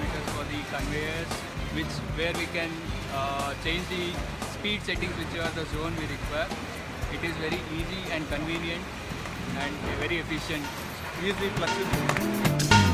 parameters for the conveyors, where we can change the speed settings which are the zone we require. It is very easy and convenient and very efficient. Easy, flexible.